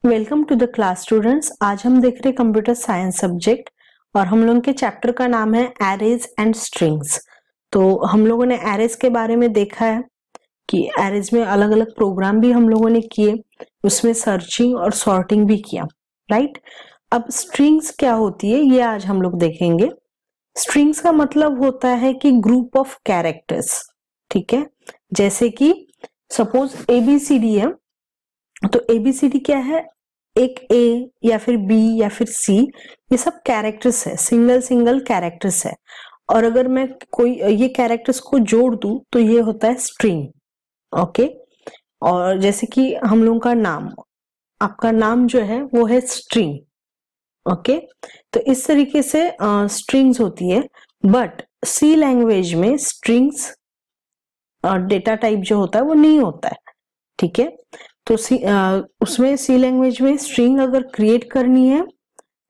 Welcome to the class students. आज हम देख रहे हैं कंप्यूटर साइंस सब्जेक्ट और हम लोगों के चैप्टर का नाम है एरेज एंड स्ट्रिंग्स। तो हम लोगों ने एरेज के बारे में देखा है कि एरेज में अलग अलग प्रोग्राम भी हम लोगों ने किए, उसमें सर्चिंग और सॉर्टिंग भी किया, राइट। अब स्ट्रिंग्स क्या होती है ये आज हम लोग देखेंगे। स्ट्रिंग्स का मतलब होता है कि ग्रुप ऑफ कैरेक्टर्स, ठीक है। जैसे कि सपोज ABCD है, तो ABCD क्या है, एक A या फिर B या फिर C, ये सब कैरेक्टर्स है, सिंगल सिंगल कैरेक्टर्स है। और अगर मैं कोई ये कैरेक्टर्स को जोड़ दूं तो ये होता है स्ट्रिंग, ओके। और जैसे कि हम लोगों का नाम, आपका नाम जो है वो है स्ट्रिंग, ओके। तो इस तरीके से स्ट्रिंग्स होती है। बट C लैंग्वेज में स्ट्रिंग्स डेटा टाइप जो होता है वो नहीं होता है, ठीक है। तो उसमें C लैंग्वेज में स्ट्रिंग अगर क्रिएट करनी है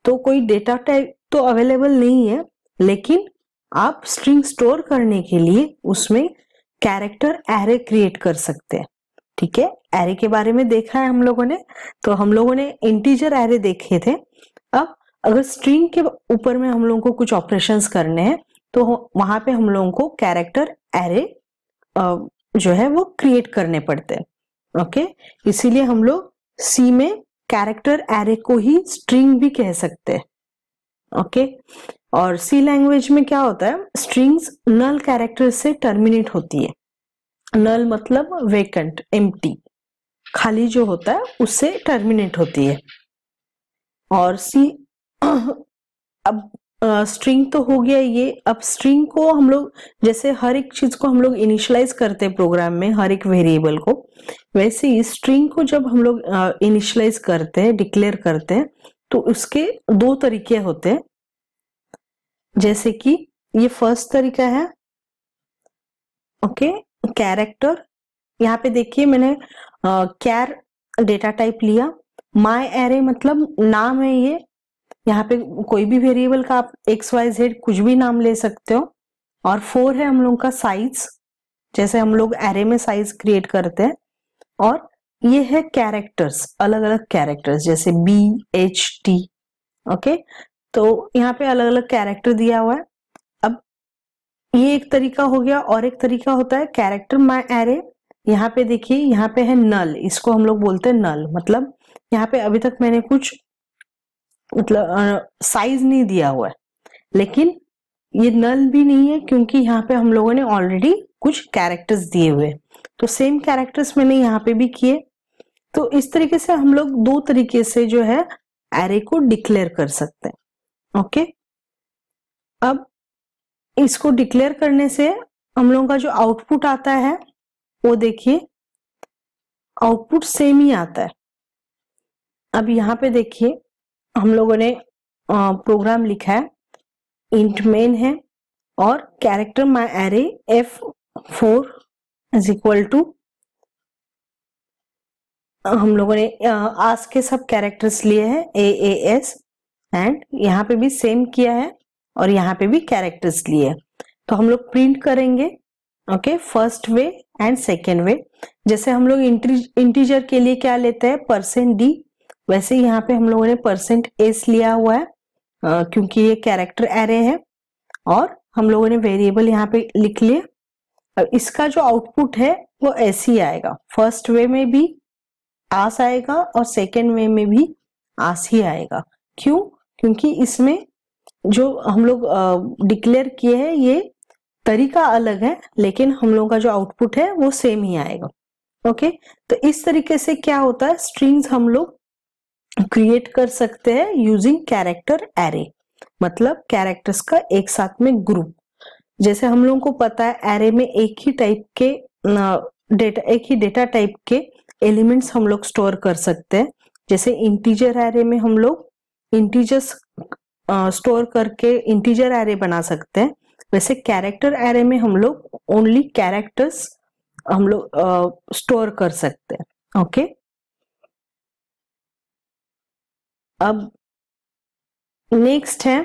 तो कोई डेटा टाइप तो अवेलेबल नहीं है, लेकिन आप स्ट्रिंग स्टोर करने के लिए उसमें कैरेक्टर एरे क्रिएट कर सकते हैं, ठीक है। एरे के बारे में देखा है हम लोगों ने, तो हम लोगों ने इंटीजर एरे देखे थे। अब अगर स्ट्रिंग के ऊपर में हम लोगों को कुछ ऑपरेशंस करने हैं तो वहां पे हम लोगों को कैरेक्टर एरे जो है वो क्रिएट करने पड़ते हैं, ओके। इसीलिए हम लोग C में कैरेक्टर एरे को ही स्ट्रिंग भी कह सकते हैं, ओके। और C लैंग्वेज में क्या होता है, स्ट्रिंग्स नल कैरेक्टर से टर्मिनेट होती है। नल मतलब वेकेंट, एम्प्टी, खाली जो होता है उससे टर्मिनेट होती है। और C अब स्ट्रिंग तो हो गया ये। अब स्ट्रिंग को हम लोग जैसे हर एक चीज को हम लोग इनिशियलाइज करते हैं प्रोग्राम में, हर एक वेरिएबल को, वैसे ही स्ट्रिंग को जब हम लोग इनिशियलाइज करते हैं, डिक्लेयर करते हैं, तो उसके दो तरीके होते हैं। जैसे कि ये फर्स्ट तरीका है, ओके, कैरेक्टर। यहाँ पे देखिए मैंने कैर डेटा टाइप लिया, माई एरे मतलब नाम है ये। यहाँ पे कोई भी वेरिएबल का आप XYZ कुछ भी नाम ले सकते हो। और 4 है हम लोग का साइज, जैसे हम लोग एरे में साइज क्रिएट करते हैं। और ये है कैरेक्टर्स, अलग अलग कैरेक्टर्स, जैसे BHT, ओके। तो यहाँ पे अलग अलग कैरेक्टर दिया हुआ है। अब ये एक तरीका हो गया, और एक तरीका होता है कैरेक्टर माय एरे। यहाँ पे देखिए, यहाँ पे है नल, इसको हम लोग बोलते हैं नल, मतलब यहाँ पे अभी तक मैंने कुछ मतलब साइज नहीं दिया हुआ है, लेकिन ये नल भी नहीं है क्योंकि यहाँ पे हम लोगों ने ऑलरेडी कुछ कैरेक्टर्स दिए हुए। तो सेम कैरेक्टर्स मैंने यहाँ पे भी किए। तो इस तरीके से हम लोग दो तरीके से जो है एरे को डिक्लेयर कर सकते हैं, ओके। अब इसको डिक्लेयर करने से हम लोगों का जो आउटपुट आता है वो देखिए, आउटपुट सेम ही आता है। अब यहाँ पे देखिए हम लोगों ने प्रोग्राम लिखा है, इंट मेन है और character my array F4 is equal to, हम लोगों ने आस के सब कैरेक्टर्स लिए हैं AAS, एंड यहाँ पे भी सेम किया है और यहाँ पे भी कैरेक्टर्स लिए। तो हम लोग प्रिंट करेंगे, okay, first way and second way. जैसे हम लोग इंटीजर के लिए क्या लेते हैं, %D, वैसे यहाँ पे हम लोगों ने %S लिया हुआ है क्योंकि ये कैरेक्टर एरे है। और हम लोगों ने वेरिएबल यहाँ पे लिख लिए। अब इसका जो आउटपुट है वो ऐसे ही आएगा, फर्स्ट वे में भी आस आएगा और सेकेंड वे में भी आस ही आएगा। क्यों? क्योंकि इसमें जो हम लोग डिक्लेयर किए हैं ये तरीका अलग है, लेकिन हम लोगों का जो आउटपुट है वो सेम ही आएगा, ओके। तो इस तरीके से क्या होता है, स्ट्रिंग्स हम लोग क्रिएट कर सकते हैं यूजिंग कैरेक्टर एरे, मतलब कैरेक्टर्स का एक साथ में ग्रुप। जैसे हम लोगों को पता है एरे में एक ही टाइप के डेटा, एक ही डेटा टाइप के एलिमेंट्स हम लोग स्टोर कर सकते हैं। जैसे इंटीजर एरे में हम लोग इंटीजर्स स्टोर करके इंटीजर एरे बना सकते हैं, वैसे कैरेक्टर एरे में हम लोग ओनली कैरेक्टर्स हम लोग स्टोर कर सकते हैं, ओके। अब नेक्स्ट है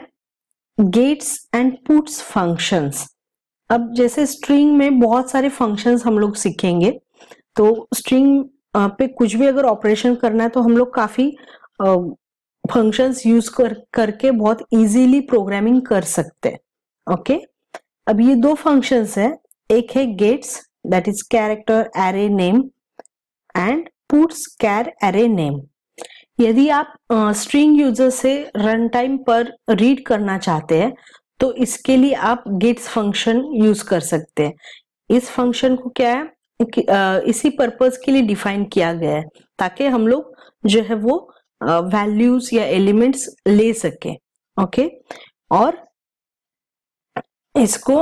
गेट्स एंड पुट्स फंक्शंस। अब जैसे स्ट्रिंग में बहुत सारे फंक्शंस हम लोग सीखेंगे, तो स्ट्रिंग पे कुछ भी अगर ऑपरेशन करना है तो हम लोग काफी फंक्शंस यूज करके बहुत इजीली प्रोग्रामिंग कर सकते हैं। ओके, अब ये दो फंक्शंस है, एक है gets that is character array name and puts char array name. यदि आप स्ट्रिंग यूजर से रन टाइम पर रीड करना चाहते हैं तो इसके लिए आप गेट्स फंक्शन यूज कर सकते हैं। इस फंक्शन को क्या है इसी पर्पस के लिए डिफाइन किया गया है ताकि हम लोग जो है वो वैल्यूज या एलिमेंट्स ले सके। ओके, और इसको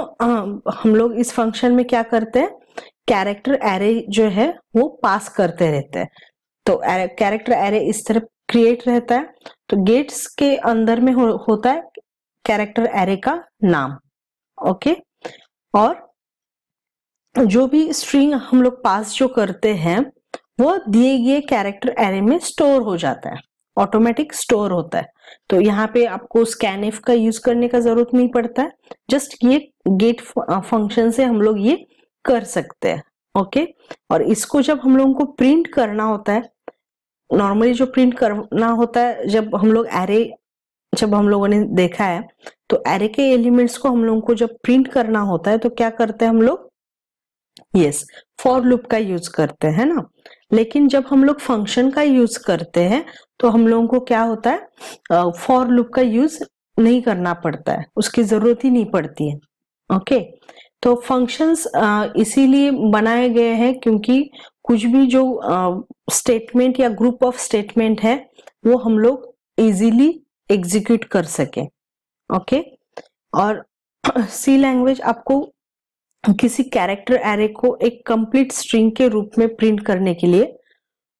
हम लोग इस फंक्शन में क्या करते हैं, कैरेक्टर एरे जो है वो पास करते रहते हैं। तो कैरेक्टर एरे इस तरह क्रिएट रहता है, तो गेट्स के अंदर में होता है कैरेक्टर एरे का नाम। ओके, और जो भी स्ट्रिंग हम लोग पास जो करते हैं वो दिए गए कैरेक्टर एरे में स्टोर हो जाता है, ऑटोमेटिक स्टोर होता है। तो यहाँ पे आपको स्कैनएफ का यूज करने का जरूरत नहीं पड़ता है, जस्ट ये गेट फंक्शन से हम लोग ये कर सकते हैं। ओके, और इसको जब हम लोगों को प्रिंट करना होता है, नॉर्मली जो प्रिंट करना होता है जब हम लोग एरे, जब हम लोगों ने देखा है तो एरे के एलिमेंट्स को हम लोगों को जब प्रिंट करना होता है तो क्या करते हैं हम लोग, यस, फॉर लूप का यूज करते हैं ना। लेकिन जब हम लोग फंक्शन का यूज करते हैं तो हम लोगों को क्या होता है, फॉर लूप का यूज नहीं करना पड़ता है, उसकी जरूरत ही नहीं पड़ती है। ओके, तो फंक्शंस इसीलिए बनाए गए हैं क्योंकि कुछ भी जो स्टेटमेंट या ग्रुप ऑफ स्टेटमेंट है वो हम लोग इजीली एग्जीक्यूट कर सके। ओके, और सी लैंग्वेज आपको किसी कैरेक्टर एरे को एक कंप्लीट स्ट्रिंग के रूप में प्रिंट करने के लिए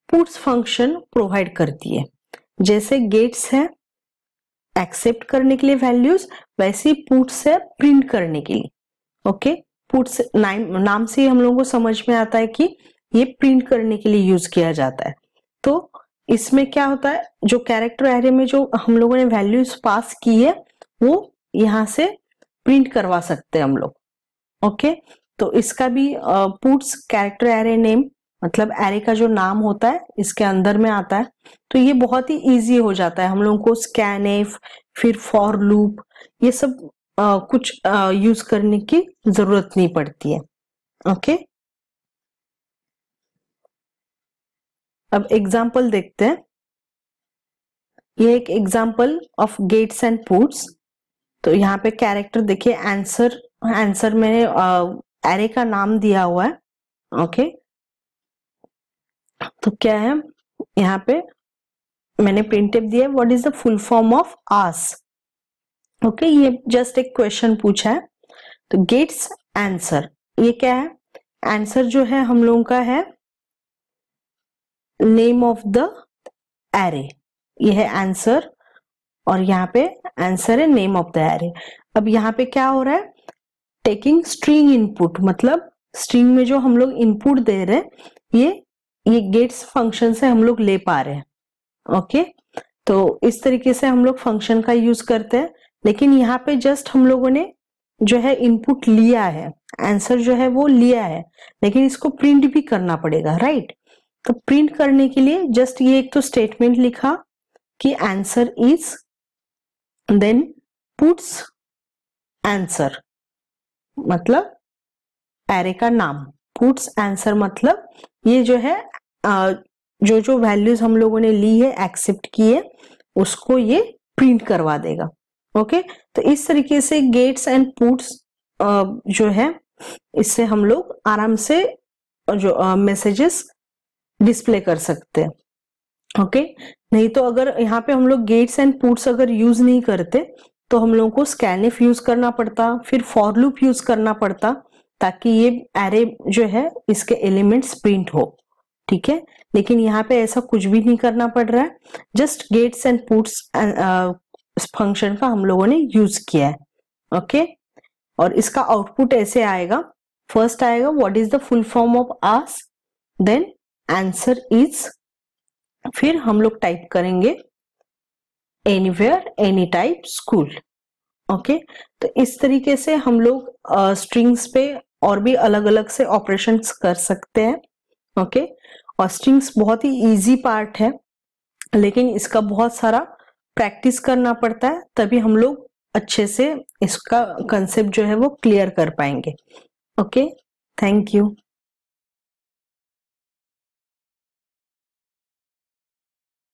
पुट्स फंक्शन प्रोवाइड करती है। जैसे गेट्स है एक्सेप्ट करने के लिए वैल्यूज, वैसे ही पुट्स है प्रिंट करने के लिए। ओके, पुट्स नाम से हम लोगों को समझ में आता है कि ये प्रिंट करने के लिए यूज किया जाता है। तो इसमें क्या होता है, जो कैरेक्टर एरे में जो हम लोगों ने वैल्यूज पास की है वो यहाँ से प्रिंट करवा सकते हैं हम लोग। ओके, तो इसका भी पुट्स कैरेक्टर एरे नेम मतलब एरे का जो नाम होता है इसके अंदर में आता है। तो ये बहुत ही इजी हो जाता है, हम लोगों को स्कैनएफ फिर फॉर लूप ये सब कुछ यूज करने की जरूरत नहीं पड़ती है। ओके, अब एग्जाम्पल देखते हैं। ये एक example of gets and puts. तो यहाँ पे कैरेक्टर देखिए आंसर में एरे का नाम दिया हुआ है। ओके, तो क्या है यहाँ पे मैंने प्रिंटफ दिया है, what is the full form of ask. Okay, ये जस्ट एक क्वेश्चन पूछा है। तो गेट्स आंसर, ये क्या है, आंसर जो है हम लोगों का है नेम ऑफ द एरे, ये है आंसर और यहाँ पे आंसर है नेम ऑफ द एरे। अब यहाँ पे क्या हो रहा है, टेकिंग स्ट्रिंग इनपुट, मतलब स्ट्रिंग में जो हम लोग इनपुट दे रहे हैं ये गेट्स फंक्शन से हम लोग ले पा रहे हैं। ओके, तो इस तरीके से हम लोग फंक्शन का यूज करते हैं। लेकिन यहाँ पे जस्ट हम लोगों ने जो है इनपुट लिया है, आंसर जो है वो लिया है, लेकिन इसको प्रिंट भी करना पड़ेगा, राइट। तो प्रिंट करने के लिए जस्ट ये एक तो स्टेटमेंट लिखा कि answer is, then puts answer मतलब एरे का नाम, पुट्स आंसर मतलब ये जो है जो वैल्यूज हम लोगों ने ली है एक्सेप्ट की है उसको ये प्रिंट करवा देगा। ओके, तो इस तरीके से गेट्स एंड पुट्स जो है इससे हम लोग आराम से जो मैसेजेस डिस्प्ले कर सकते हैं। ओके, नहीं तो अगर यहाँ पे हम लोग गेट्स एंड पुट्स अगर यूज नहीं करते तो हम लोगों को स्कैनएफ यूज करना पड़ता, फिर फॉर लूप यूज करना पड़ता ताकि ये एरे जो है इसके एलिमेंट्स प्रिंट हो। ठीक है, लेकिन यहाँ पे ऐसा कुछ भी नहीं करना पड़ रहा है, just gets and puts function का हम लोगों ने यूज किया है। ओके, और इसका आउटपुट ऐसे आएगा, फर्स्ट आएगा what is the full form of ask, then answer is, फिर हम लोग टाइप करेंगे anywhere any type school. Okay, तो इस तरीके से हम लोग स्ट्रिंग्स पे और भी अलग अलग से ऑपरेशंस कर सकते हैं। ओके, और स्ट्रिंग्स बहुत ही इजी पार्ट है, लेकिन इसका बहुत सारा प्रैक्टिस करना पड़ता है, तभी हम लोग अच्छे से इसका कंसेप्ट जो है वो क्लियर कर पाएंगे। Okay, thank you.